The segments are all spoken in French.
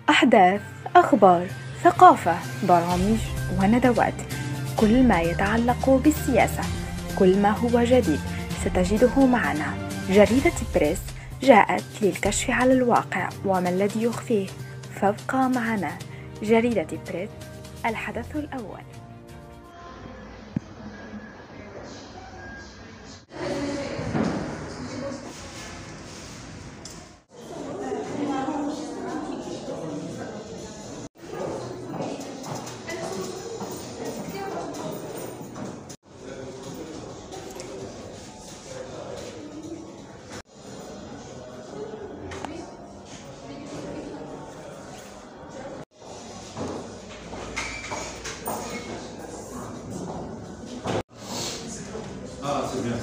أحداث، أخبار، ثقافة، برامج وندوات، كل ما يتعلق بالسياسة، كل ما هو جديد ستجده معنا. جريدة بريس جاءت للكشف على الواقع وما الذي يخفيه، فابقى معنا. جريدة بريس، الحدث الأول. Ah, c'est bien.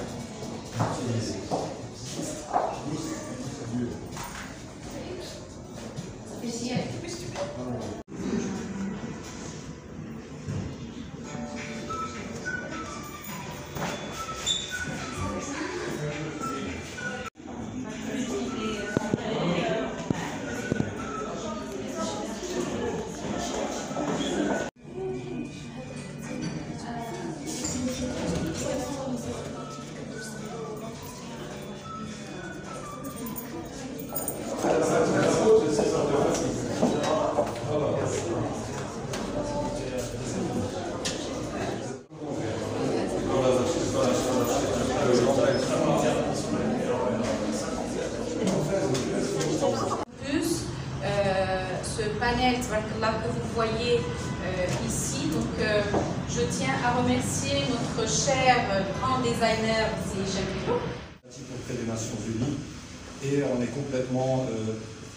Ce panel que vous voyez ici, donc je tiens à remercier notre cher grand designer Seycham Hello Auprès des Nations Unies, et on est complètement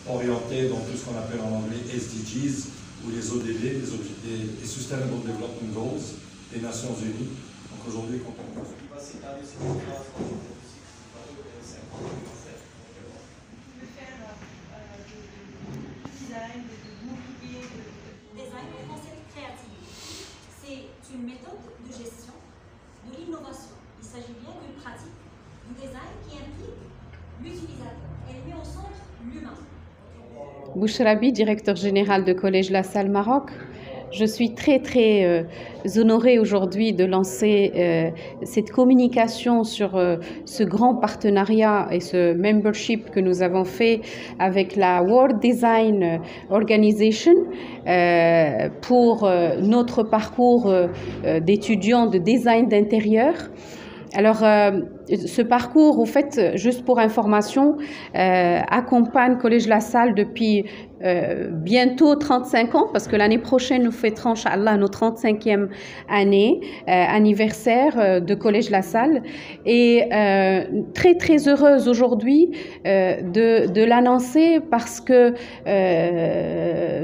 orienté dans tout ce qu'on appelle en anglais SDGs, ou les ODD, les Sustainable Development Goals des Nations Unies. Donc aujourd'hui, quand on Design est un concept créatif. C'est une méthode de gestion de l'innovation. Il s'agit bien d'une pratique du design qui implique l'utilisateur. Elle met au centre l'humain. Bouchrabi, directeur général de Collège La Salle Maroc. Je suis très honorée aujourd'hui de lancer cette communication sur ce grand partenariat et ce membership que nous avons fait avec la World Design Organization pour notre parcours d'étudiants de design d'intérieur. Alors, ce parcours, au fait, juste pour information, accompagne Collège La Salle depuis bientôt 35 ans, parce que l'année prochaine, nous fêterons, Inch'Allah, notre 35e année, anniversaire de Collège La Salle. Et très heureuse aujourd'hui de l'annoncer parce que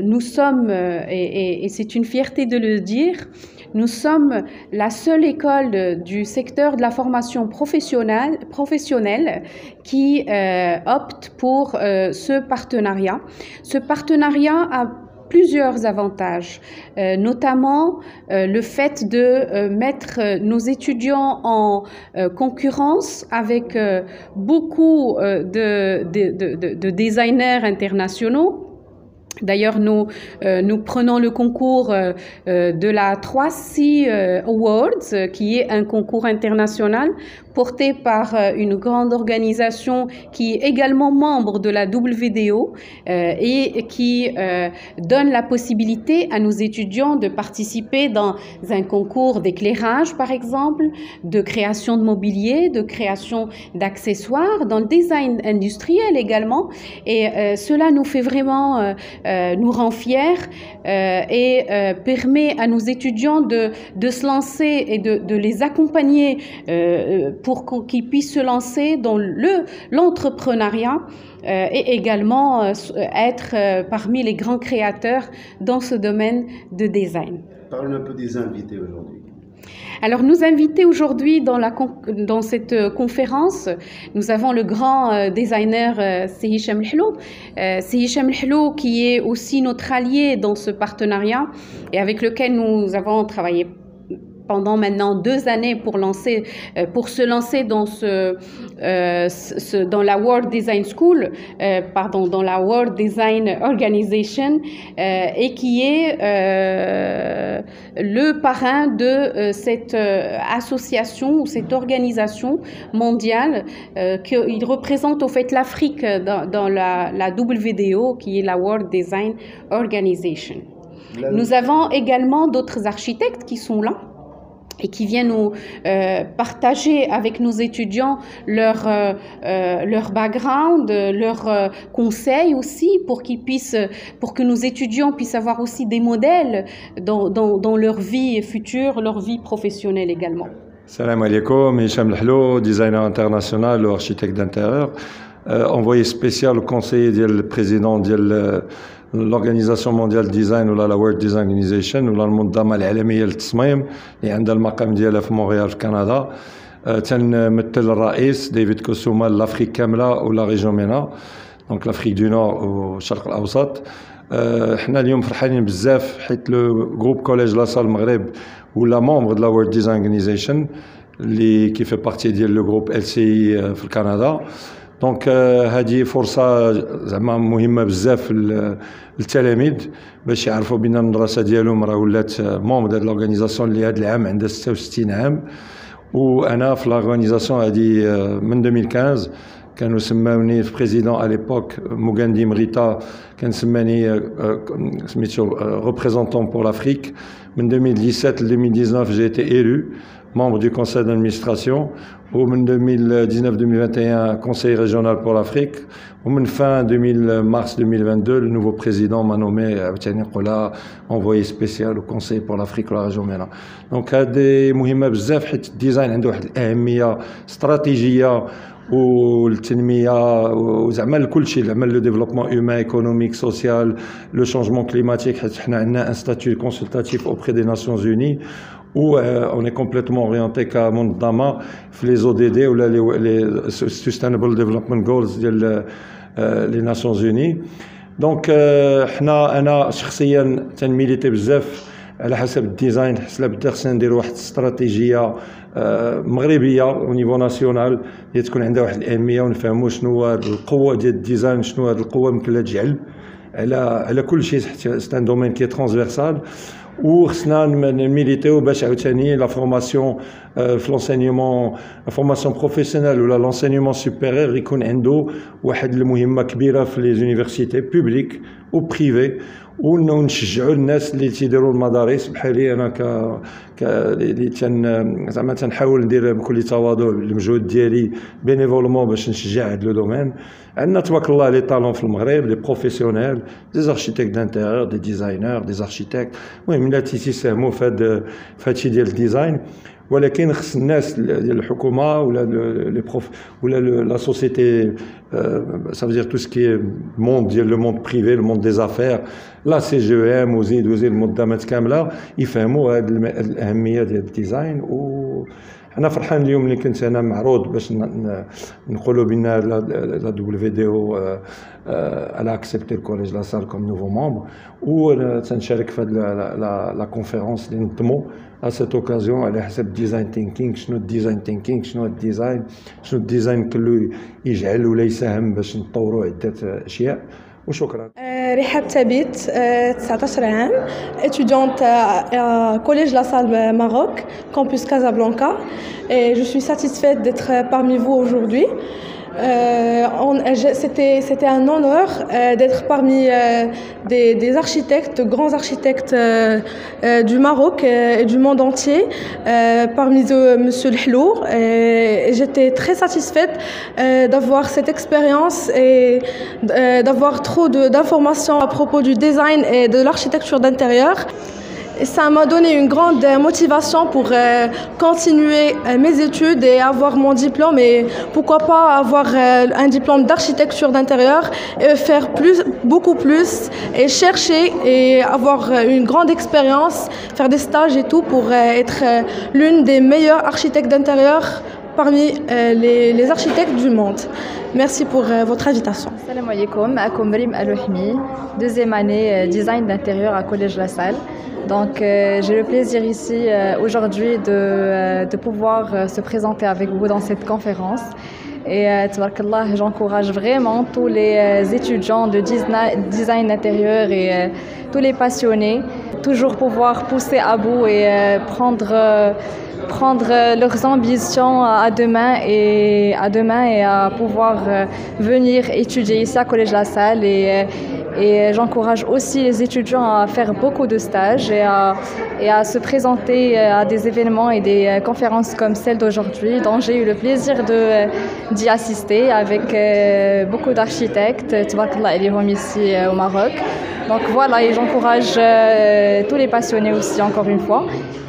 nous sommes, et c'est une fierté de le dire, nous sommes la seule école du secteur de la formation professionnelle qui opte pour ce partenariat. Ce partenariat a plusieurs avantages, notamment le fait de mettre nos étudiants en concurrence avec beaucoup de designers internationaux. D'ailleurs, nous prenons le concours de la 3C Awards, qui est un concours international porté par une grande organisation qui est également membre de la WDO et qui donne la possibilité à nos étudiants de participer dans un concours d'éclairage, par exemple, de création de mobilier, de création d'accessoires, dans le design industriel également. Et cela nous fait vraiment nous rend fiers et permet à nos étudiants de se lancer et de les accompagner pour qu'ils puissent se lancer dans l'entrepreneuriat et également être parmi les grands créateurs dans ce domaine de design. Parle un peu des invités aujourd'hui. Alors, nous invités aujourd'hui dans cette conférence, nous avons le grand designer Seycham Hello. Seycham Hello qui est aussi notre allié dans ce partenariat et avec lequel nous avons travaillé pendant maintenant 2 années pour se lancer dans dans la World Design School, dans la World Design Organization, et qui est le parrain de cette association ou cette organisation mondiale qui représente au fait l'Afrique dans la WDO, qui est la World Design Organization. Nous avons également d'autres architectes qui sont là et qui viennent nous partager avec nos étudiants leur background, leurs conseils aussi, pour que nos étudiants puissent avoir aussi des modèles dans leur vie future, leur vie professionnelle également. Salam alaikum, Hicham Lhlou, designer international ou architecte d'intérieur, envoyé spécial au conseiller du président de l'Organisation mondiale design ou la World Design Organization ou المنظمة العالمية للتصميم اللي عندها المقام ديالها في مونريال في كندا. تنمثل الرئيس ديفيد كوسوما لافريك كامله ولا ريجيون مينا، دونك لافريك دو نور والشرق الاوسط. حنا اليوم فرحانين بزاف حيت لو جروب كوليج لاصال المغرب ولا ممبر دو لا وورلد ديزاين اورغانيزيشن اللي كي في بارتي ديال لو جروب ال سي في كندا. دونك هذه فرصه زعما مهمه بزاف للتلاميذ باش يعرفوا بان المدرسه ديالهم راه ولات ممبر ديال لورغانيزاسيون اللي هذا العام عندها 66 عام. وانا في لورغانيزاسيون هذه من 2015 كانوا سماوني في بريزيدون على ليبوك موغاندي مريتا، كان سماني سميتو ريبريزونطون بور لافريك. من 2017 ل 2019 j'ai été élu membre du conseil d'administration, ou en 2019-2021 conseil régional pour l'Afrique, ou en fin mars 2022 le nouveau président m'a nommé envoyé spécial au conseil pour l'Afrique ou la région MENA. Donc هذه مهمة بزاف حيت الديزاين عنده واحد الأهمية استراتيجية والتنميه وزعما لكل شيء، زعما لو ديفلوبمون هيومان ايكونوميك سوسيال لو شونجمون كليماتيك، حيت حنا عندنا ان ستاتيو كونسلتاتيف اوبري دي ناسيونز يوني où on est complètement orienté كمنظمه في لي او دي دي ولا لي سستينبل ديفلوبمنت جولز ديال لي ناسيونز يوني. دونك انا شخصيا تنميليتي بزاف على حسب الديزاين، حسب بدا خصنا نديروا واحد الاستراتيجيه مغربيه او نيفو ناسيونال اللي تكون عندها واحد الاهميه، ونفهموا شنو هاد القوه ديال الديزاين، شنو هاد القوه ممكن لها تجعل على كل شيء، حيت سي ان دومين كي ترانسفيرسال. وخصنا نميليتيو باش عاوتاني لا فورماسيون في لونسينيومون، لا فورماسيون بروفيسيونيل ولا لونسينيومون سوبيريور يكون عنده واحد المهمه كبيره في لي زونيفرسيتي بوبليك و بريفي، ونشجعوا الناس اللي تيديروا المدارس بحالي انا اللي زعما تنحاول ندير بكل تواضع المجهود ديالي بينيفولمون باش نشجع هذا لو دومين. عندنا تبارك الله لي طالون في المغرب، لي بروفيسيونيل، دي زاركتيكت دانتيريور، دي ديزاينر، دي زاركتيكت، المهم الناس تيساهموا في هادشي ديال الديزاين. ولكن خص الناس ديال الحكومه ولا لي بروف ولا لا سوسيتي، ça veut dire tout ce qui est monde ديال لو موند بريفي، لو موند دي زافير، لا سي جي ام وزيد المنظمات كامله يفهموا هذه الاهميه ديال الديزاين. و انا فرحان اليوم اللي كنت انا معروض باش نقولوا بان لا دبليو دي او على اكسبتي الكوليج لا سال كوم نوفو مومبر، وتنشارك في هذه لا كونفيرونس اللي نظموا à cette occasion على حسب ديزاين ثينكينغ. شنو الديزاين ثينكينغ، شنو الديزاين، شنو الديزاين كله يجعل ولا يساهم باش نطوروا عده اشياء. وشكرا. رحاب تابيت، 19 عام، étudiante à Collège La Salle Maroc, campus Casablanca, et je suis satisfaite d'être parmi vous aujourd'hui. C'était un honneur d'être parmi des architectes, de grands architectes du Maroc et du monde entier, parmi eux Monsieur Lhlou. J'étais très satisfaite d'avoir cette expérience et d'avoir trop d'informations à propos du design et de l'architecture d'intérieur. Et ça m'a donné une grande motivation pour continuer mes études et avoir mon diplôme, et pourquoi pas avoir un diplôme d'architecture d'intérieur et faire beaucoup plus et chercher et avoir une grande expérience, faire des stages et tout pour être l'une des meilleures architectes d'intérieur parmi les architectes du monde. Merci pour votre invitation. Salam alaikum, معكم مريم Alouhmi, deuxième année design d'intérieur à Collège La Salle. Donc j'ai le plaisir ici aujourd'hui de pouvoir se présenter avec vous dans cette conférence. Et tabarakallah, j'encourage vraiment tous les étudiants de design d'intérieur et tous les passionnés, toujours pouvoir pousser à bout et prendre leurs ambitions à demain et à pouvoir venir étudier ici à Collège La Salle et j'encourage aussi les étudiants à faire beaucoup de stages et à se présenter à des événements et des conférences comme celle d'aujourd'hui dont j'ai eu le plaisir d'y assister avec beaucoup d'architectes tabarakallah elihom ici au Maroc. Donc voilà, et j'encourage tous les passionnés aussi encore une fois.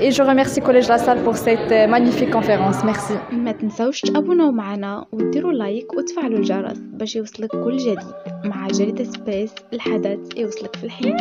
Et je remercie Collège La Salle pour cette magnifique conférence. Merci. ما تنسوش تابوناو معنا وديروا لايك وتفعلوا الجرس باش يوصلك كل جديد مع جريدة سبيس. الحدث يوصلك في الحين.